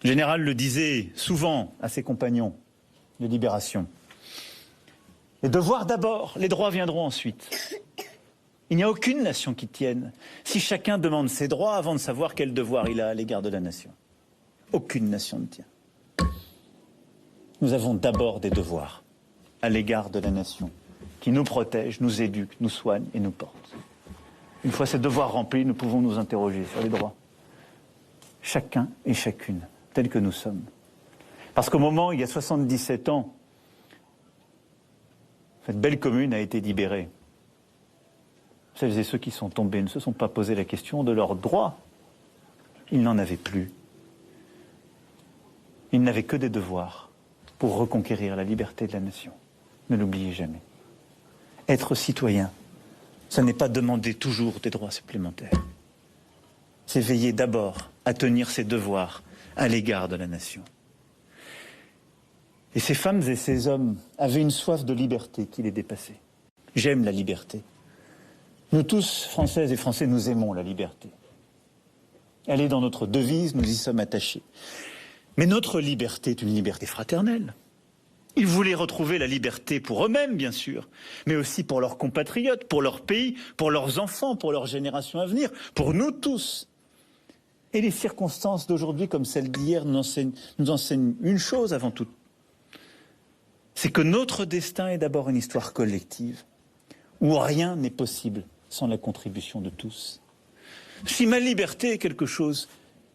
Le général le disait souvent à ses compagnons de libération. Les devoirs d'abord, les droits viendront ensuite. Il n'y a aucune nation qui tienne si chacun demande ses droits avant de savoir quel devoir il a à l'égard de la nation. Aucune nation ne tient. Nous avons d'abord des devoirs à l'égard de la nation qui nous protège, nous éduque, nous soigne et nous porte. Une fois ces devoirs remplis, nous pouvons nous interroger sur les droits. Chacun et chacune, tels que nous sommes. Parce qu'au moment, il y a 77 ans, cette belle commune a été libérée. Celles et ceux qui sont tombés ne se sont pas posé la question de leurs droits. Ils n'en avaient plus. Ils n'avaient que des devoirs pour reconquérir la liberté de la nation. Ne l'oubliez jamais. Être citoyen, ce n'est pas demander toujours des droits supplémentaires. C'est veiller d'abord à tenir ses devoirs à l'égard de la nation. Et ces femmes et ces hommes avaient une soif de liberté qui les dépassait. J'aime la liberté. Nous tous, Françaises et Français, nous aimons la liberté. Elle est dans notre devise, nous y sommes attachés. Mais notre liberté est une liberté fraternelle. Ils voulaient retrouver la liberté pour eux-mêmes, bien sûr, mais aussi pour leurs compatriotes, pour leur pays, pour leurs enfants, pour leurs générations à venir, pour nous tous. Et les circonstances d'aujourd'hui, comme celles d'hier, nous enseignent une chose avant tout. C'est que notre destin est d'abord une histoire collective, où rien n'est possible sans la contribution de tous. Si ma liberté est quelque chose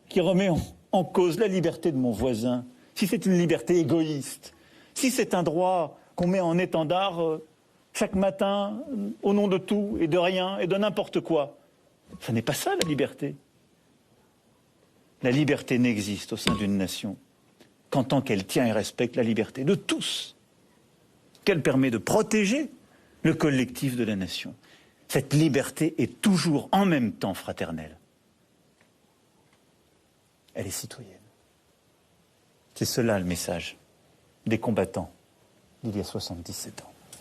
qui remet en cause la liberté de mon voisin, si c'est une liberté égoïste, si c'est un droit qu'on met en étendard chaque matin au nom de tout et de rien et de n'importe quoi, ce n'est pas ça la liberté. La liberté n'existe au sein d'une nation qu'en tant qu'elle tient et respecte la liberté de tous, qu'elle permet de protéger le collectif de la nation. Cette liberté est toujours en même temps fraternelle. Elle est citoyenne. C'est cela le message des combattants d'il y a 77 ans.